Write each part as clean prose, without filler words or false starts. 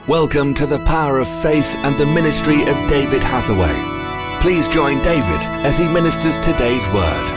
Welcome to the power of faith and the ministry of David Hathaway. Please join David as he ministers today's word.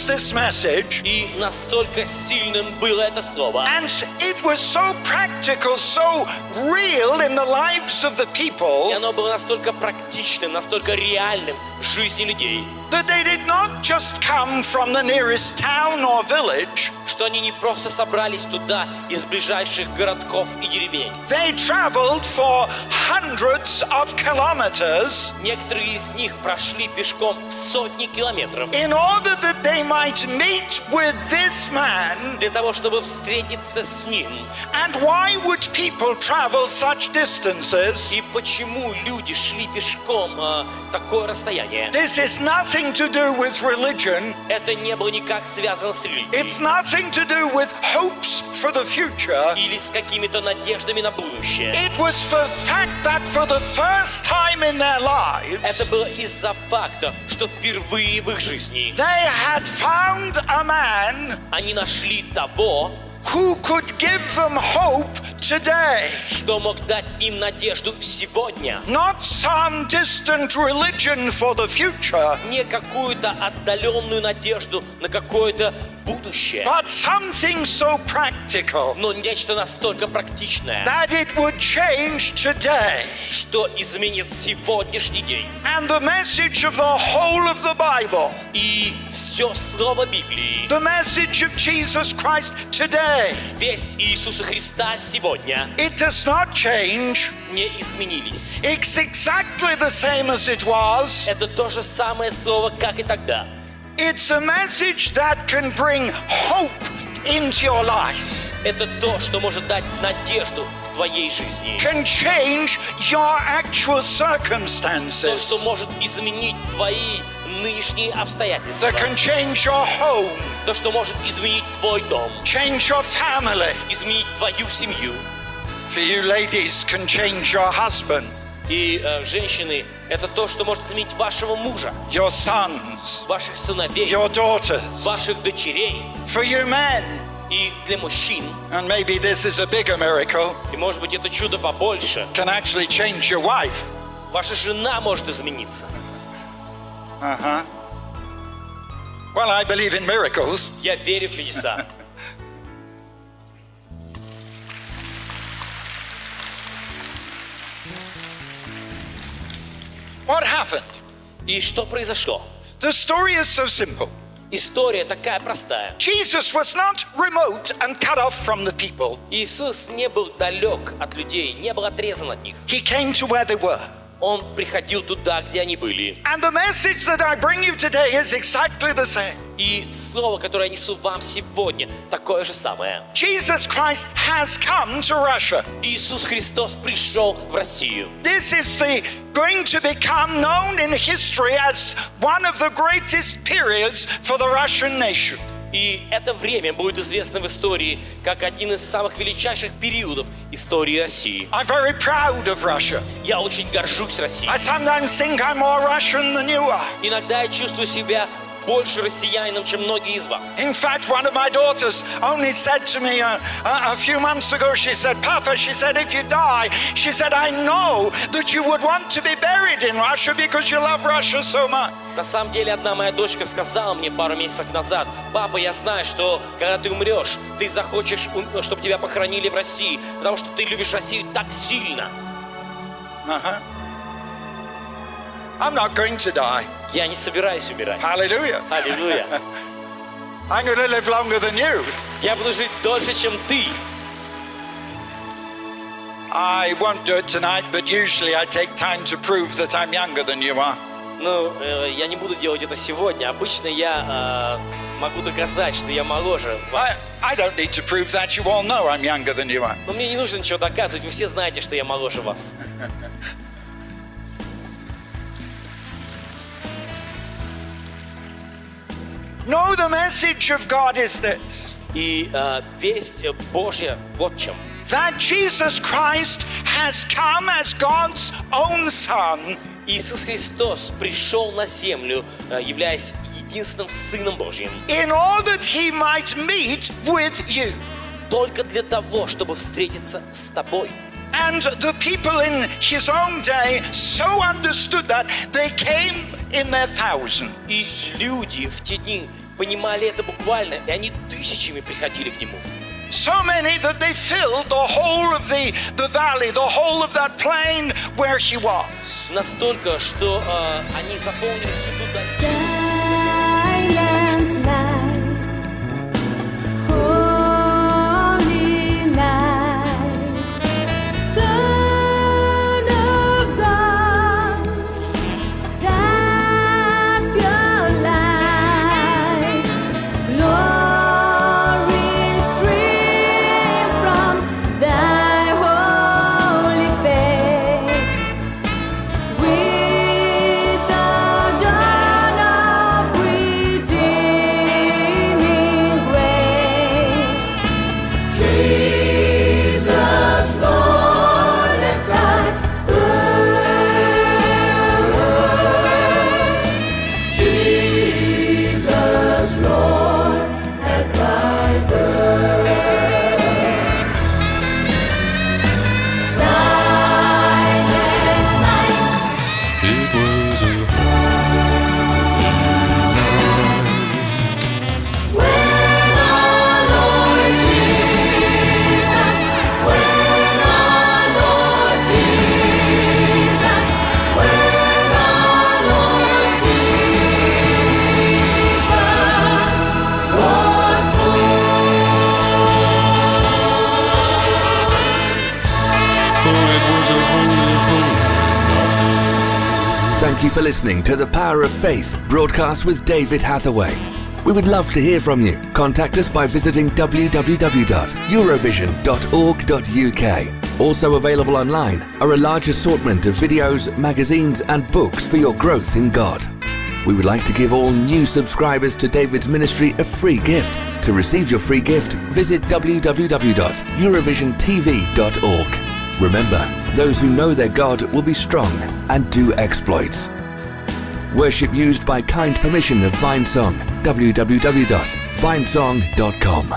This message, и настолько сильным было это слово, and it was so practical, so real in the lives of the people, и оно было настолько практичным, настолько реальным в жизни людей, that they did not just come from the nearest town or village, что они не просто собрались туда из ближайших городков и деревень. They traveled for hundreds of kilometers, некоторые из них прошли пешком сотни километров, in order that they might meet with this man. для того, чтобы встретиться с ним. And why would people travel such distances? И почему люди шли пешком такое расстояние? This is nothing to do with religion. Это не было никак связано с религией. It's nothing to do with hopes for the future. Или с какими-то надеждами на будущее. It was for the fact that for the first time in their lives, это было из-за факта, что впервые в их жизни they had found a man они нашли того, who could give them hope today. Кто мог дать им надежду сегодня. Not some distant religion for the future. Не какую-то отдаленную надежду на какое-то будущее. But something so practical. Но нечто настолько практичное. That it would change today. Что изменит сегодняшний день. And the message of the whole of the Bible. И все слово Библии. The message of Jesus Christ today. Весть Иисуса Христа сегодня. It does not change. Не изменились. It's exactly the same as it was. Это то же самое слово, как и тогда. It's a message that can bring hope into your life. Это то, что может дать надежду в твоей жизни. Can change your actual circumstances. То, что может изменить твои нынешние обстоятельства. That can change your home. То, что может изменить твой дом. Change your family. Изменить твою семью. For you ladies, can change your husband. И женщины, это то, что может изменить вашего мужа, your sons, ваших сыновей, your daughters, ваших дочерей. For you men, и для мужчин, and maybe this is a bigger miracle, и может быть это чудо побольше, can actually change your wife. Ваша жена может измениться. Uh-huh. Well, I believe in miracles. Я верю в чудеса. What happened? И что произошло? The story is so simple. История такая простая. Jesus was not remote and cut off from the people. Иисус не был далек от людей, не был отрезан от них. He came to where they were. Он приходил туда, где они были. And the message that I bring you today is exactly the same. И слово, которое я несу вам сегодня, такое же самое. Jesus Christ has come to Russia. Иисус Христос пришел в Россию. This is going to become known in history as one of the greatest periods for the Russian nation. И это время будет известно в истории как один из самых величайших периодов истории России. I'm very proud of Russia. Я очень горжусь Россией. I sometimes think I'm more Russian than you are. Иногда я чувствую себя больше россиянином, чем многие из вас. In fact, one of my daughters only said to me a few months ago, she said, Papa, she said, if you die, she said, I know that you would want to be buried in Russia because you love Russia so much. На самом деле, одна моя дочка сказала мне пару месяцев назад: папа, я знаю, что когда ты умрешь, ты захочешь, чтобы тебя похоронили в России, потому что ты любишь Россию так сильно. I'm not going to die. Я не собираюсь умирать. Hallelujah. Аллилуйя. I'm going to live longer than you. Я буду жить дольше, чем ты. I won't do it tonight, but usually I take time to prove that I'm younger than you are. Ну, я не буду делать это сегодня. Обычно я могу доказать, что я моложе вас. I don't need to prove that. You all know I'm younger than you are. Но мне не нужно ничего доказывать. Вы все знаете, что я моложе вас. No, the message of God is this. И весть Божья вот в чем. That Jesus Christ has come as God's own Son. Иисус Христос пришел на землю, являясь единственным Сыном Божьим. In order that he might meet with you. Только для того, чтобы встретиться с тобой. And the people in his own day so understood that they came in their thousands. И люди в те дни понимали это буквально, и они тысячами приходили к нему. So many that they filled the whole of the valley, the whole of that plain where he was. Настолько, что они заполнили всю ту долину. Silent night, holy night, Son of God, that pure light, glory stream from thy holy face, with the dawn of redeeming grace. Jesus, Lord and bright birth. Jesus, Lord and bright birth. Silent night. It was a holy night. When our Lord Jesus, when our Lord Jesus, when our Lord Jesus was Oh, it was a holy, holy Thank you for listening to The Power of Faith, broadcast with David Hathaway. We would love to hear from you. Contact us by visiting www.eurovision.org.uk. Also available online are a large assortment of videos, magazines and books for your growth in God. We would like to give all new subscribers to David's ministry a free gift. To receive your free gift, visit www.eurovisiontv.org. Remember, those who know their God will be strong and do exploits. Worship used by kind permission of Vinesong, www.vinesong.com.